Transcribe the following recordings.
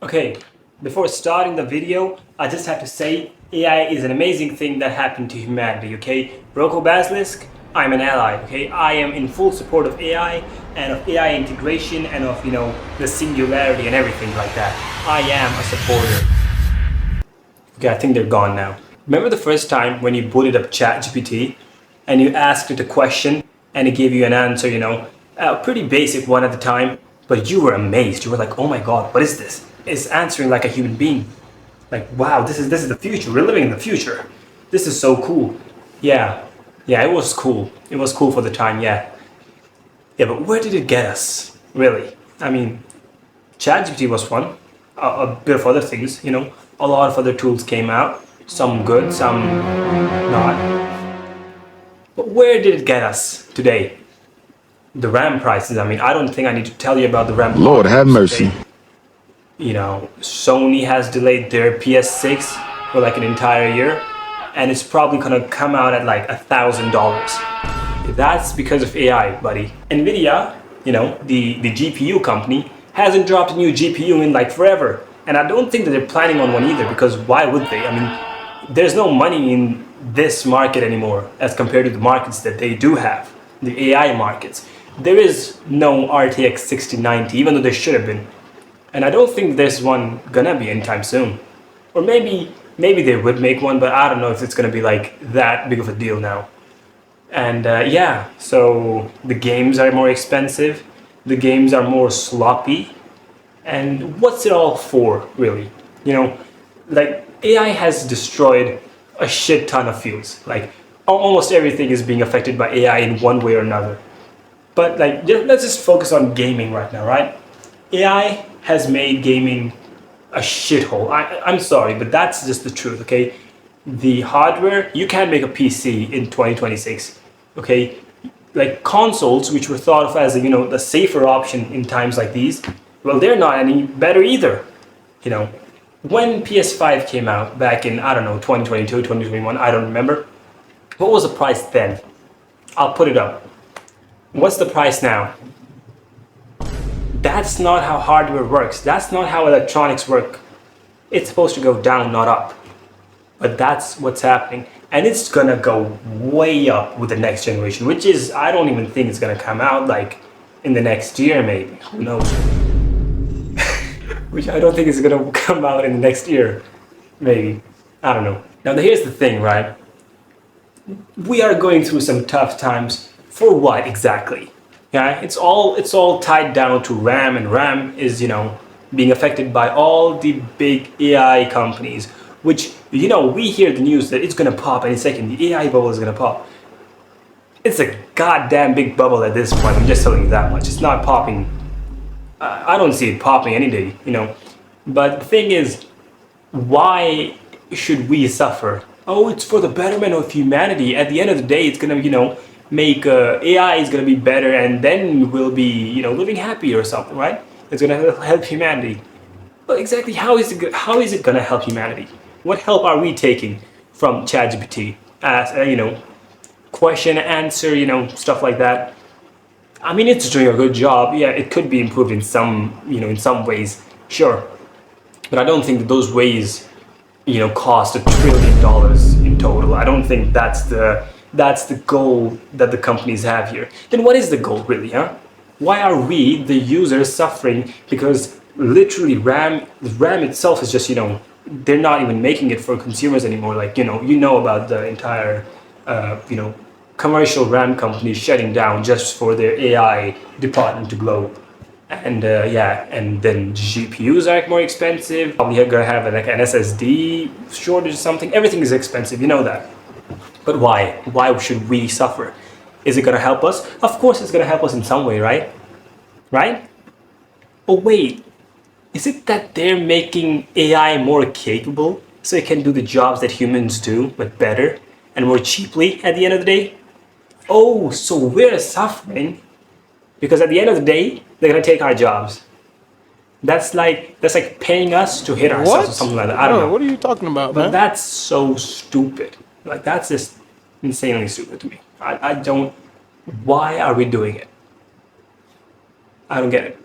Okay, before starting the video, I just have to say AI is an amazing thing that happened to humanity, okay? Rocco Basilisk, I'm an ally, okay? I am in full support of AI and of AI integration and of, the singularity and everything like that. I am a supporter. Okay, I think they're gone now. Remember the first time when you booted up ChatGPT and you asked it a question and it gave you an answer, a pretty basic one at the time, but you were amazed. You were like, "Oh my God, what is this? It's answering like a human being. Like, wow, this is the future. We're living in the future. This is so cool." Yeah, yeah, it was cool. It was cool for the time, yeah. Yeah, but where did it get us? Really? I mean, ChatGPT was one. A bit of other things, A lot of other tools came out. Some good, some not. But where did it get us today? The RAM prices. I mean, I don't think I need to tell you about the RAM Lord have problems. mercy. Okay? Sony has delayed their PS6 for like an entire year, and it's probably gonna come out at like $1,000. That's because of AI, buddy. Nvidia, the GPU company, hasn't dropped a new GPU in like forever. And I don't think that they're planning on one either, because why would they? I mean, there's no money in this market anymore as compared to the markets that they do have, the AI markets. There is no RTX 6090, even though there should have been. And I don't think there's one gonna be anytime soon. Or maybe they would make one, but I don't know if it's gonna be like that big of a deal now. And yeah, so the games are more expensive, the games are more sloppy, and what's it all for, really? Like AI has destroyed a shit ton of fields. Like almost everything is being affected by AI in one way or another. But like, let's just focus on gaming right now, right? AI has made gaming a shithole. I'm sorry, but that's just the truth, okay? The hardware, you can't make a PC in 2026, okay? Like consoles, which were thought of as the safer option in times like these, well, they're not any better either. You know, when PS5 came out back in, I don't know, 2022, 2021, I don't remember. What was the price then? I'll put it up. What's the price now? That's not how hardware works. That's not how electronics work. It's supposed to go down, not up. But that's what's happening. And it's gonna go way up with the next generation, which is, I don't even think it's gonna come out like in the next year, maybe. Who knows? Which I don't think is gonna come out in the next year, maybe. I don't know. Now, here's the thing, right? We are going through some tough times. For what exactly? Yeah, it's all tied down to RAM, and RAM is being affected by all the big AI companies. Which we hear the news that it's gonna pop any second. The AI bubble is gonna pop. It's a goddamn big bubble at this point. I'm just telling you that much. It's not popping. I don't see it popping any day. But the thing is, why should we suffer? Oh, it's for the betterment of humanity. At the end of the day, it's gonna, make AI is gonna be better, and then we'll be, living happy or something, right? It's gonna help humanity. But exactly how is it gonna help humanity? What help are we taking from ChatGPT as question answer, stuff like that? I mean, it's doing a good job. Yeah, it could be improved in some ways, sure. But I don't think that those ways cost $1 trillion in total. I don't think that's the goal that the companies have here. Then what is the goal really, huh? Why are we, the users, suffering? Because literally RAM itself is just they're not even making it for consumers anymore. Like about the entire commercial RAM companies shutting down just for their AI department to glow. And yeah, and then GPUs are more expensive. Probably are gonna have like an SSD shortage or something. Everything is expensive, you know that. But why? Why should we suffer? Is it gonna help us? Of course, it's gonna help us in some way, right? Right? Oh wait, is it that they're making AI more capable so it can do the jobs that humans do, but better and more cheaply at the end of the day? Oh, so we're suffering because at the end of the day, they're gonna take our jobs. That's like paying us to hit ourselves or What? something like that. I don't Bro, know. what are you talking about, But man? that's so stupid. Like that's just insanely stupid to me. I don't. Why are we doing it? I don't get it.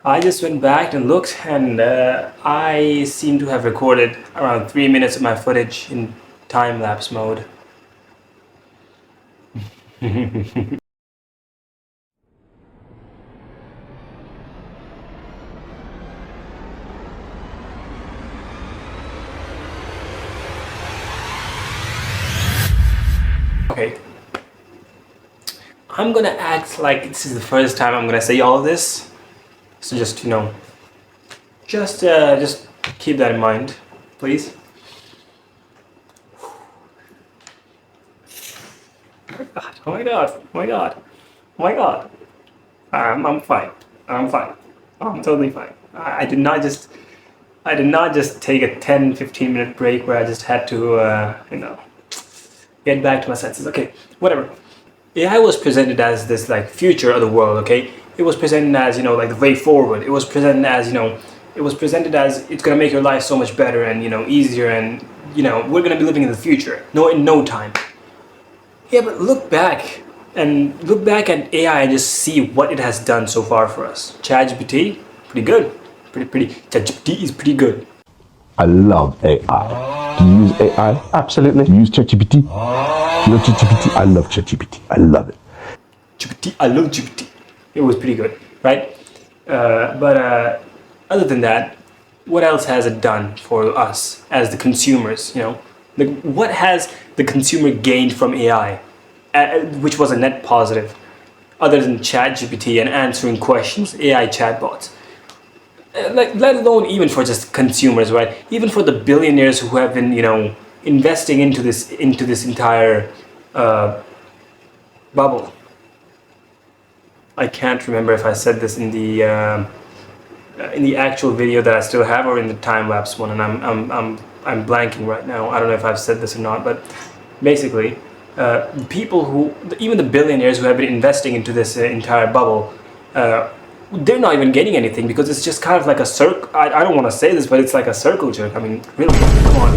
I just went back and looked, and I seem to have recorded around 3 minutes of my footage in time lapse mode. Okay. I'm gonna act like this is the first time I'm gonna say all of this. So just, just keep that in mind, please. Oh my god, oh my god, oh my god. I'm fine. I'm fine. I'm totally fine. I did not just take a 10-15 minute break where I just had to, get back to my senses. Okay, whatever. AI was presented as this like future of the world, okay? It was presented as, like the way forward. It was presented as, it's gonna make your life so much better and, easier and, we're gonna be living in the future. In no time. Yeah, but look back at AI and just see what it has done so far for us. ChatGPT, pretty good. ChatGPT is pretty good. I love AI. Do you use AI? Absolutely. Do you use ChatGPT? You love ChatGPT? I love ChatGPT. I love it. I love GPT. It was pretty good, right? But other than that, what else has it done for us as the consumers? What has the consumer gained from AI, which was a net positive, other than ChatGPT and answering questions, AI chatbots? Let alone even for just consumers, right? Even for the billionaires who have been, investing into this entire bubble. I can't remember if I said this in the actual video that I still have or in the time lapse one, and I'm blanking right now. I don't know if I've said this or not, but basically, even the billionaires who have been investing into this entire bubble, they're not even getting anything because it's just kind of like a circle. I don't want to say this, but it's like a circle jerk. I mean, really, come on.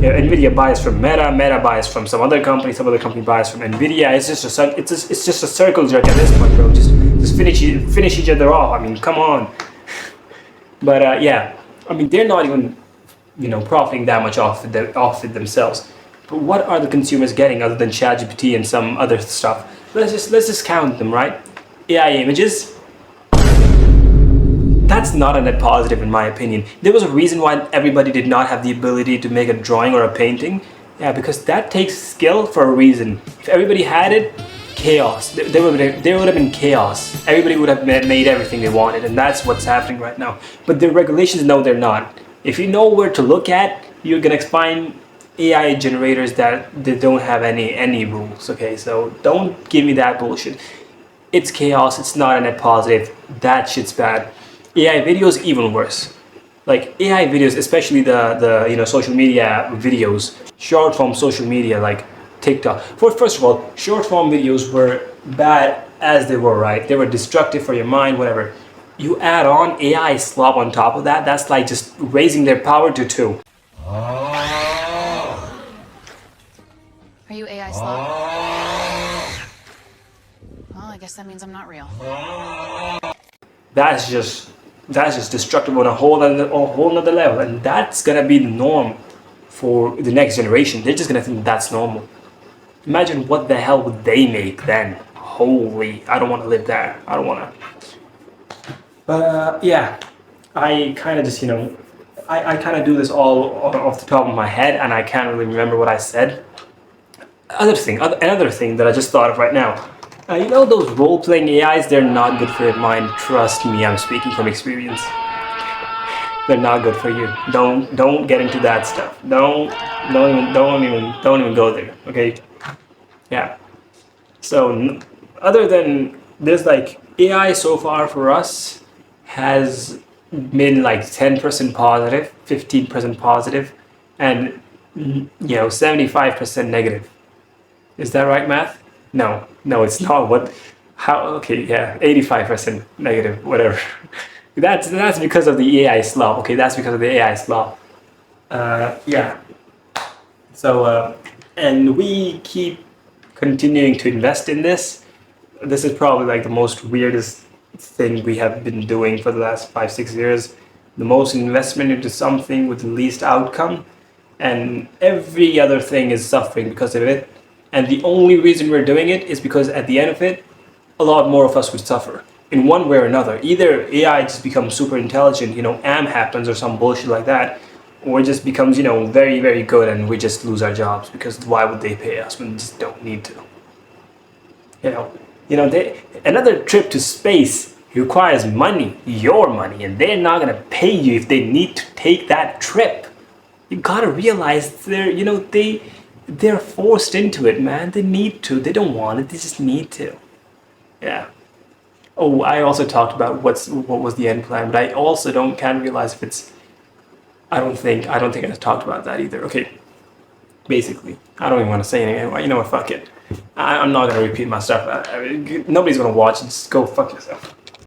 Nvidia buys from Meta buys from some other company buys from Nvidia. It's just a circle jerk at this point, bro. Just finish each other off. I mean, come on. But yeah, I mean, they're not even profiting that much off it themselves. But what are the consumers getting other than ChatGPT and some other stuff? Let's just count them, right? AI images. That's not a net positive in my opinion. There was a reason why everybody did not have the ability to make a drawing or a painting. Yeah, because that takes skill for a reason. If everybody had it, chaos. There would have been chaos. Everybody would have made everything they wanted, and that's what's happening right now. But the regulations, no, they're not. If you know where to look at, you're gonna find AI generators that they don't have any rules. Okay, so don't give me that bullshit. It's chaos. It's not a net positive. That shit's bad. AI videos even worse. Like AI videos, especially the social media videos, short form social media like TikTok. First of all, short form videos were bad as they were, right? They were destructive for your mind, whatever. You add on AI slop on top of that, that's like just raising their power to 2. Are you AI slop? Well, I guess that means I'm not real. That's just destructive on a whole nother level, and that's gonna be the norm for the next generation. They're just gonna think that's normal. Imagine what the hell would they make then. Holy, I don't want to live there. I don't want to. But yeah, I kind of just I kind of do this all off the top of my head, and I can't really remember what I said. Another thing that I just thought of right now. Those role-playing AIs, they're not good for your mind. Trust me, I'm speaking from experience. They're not good for you. Don't get into that stuff. Don't even go there. Okay? Yeah. So other than there's like AI so far for us has been like 10% positive, 15% positive, and 75% negative. Is that right, math? No, it's not. Okay, yeah, 85% negative, whatever. That's because of the AI slop. Okay, that's because of the AI slop. Yeah. So, and we keep continuing to invest in this. This is probably like the most weirdest thing we have been doing for the last 5-6 years. The most investment into something with the least outcome, and every other thing is suffering because of it. And the only reason we're doing it is because at the end of it, a lot more of us would suffer in one way or another. Either AI just becomes super intelligent, AM happens or some bullshit like that, or it just becomes, very, very good and we just lose our jobs because why would they pay us when they just don't need to? Another trip to space requires money, your money, and they're not gonna pay you if they need to take that trip. You gotta realize they're forced into it, man. They need to. They don't want it. They just need to. Yeah. Oh, I also talked about what was the end plan, but I also can't realize if it's. I don't think I talked about that either. Okay. Basically, I don't even want to say anything anymore. You know what? Fuck it. I'm not gonna repeat my stuff. Nobody's gonna watch it. Just go fuck yourself.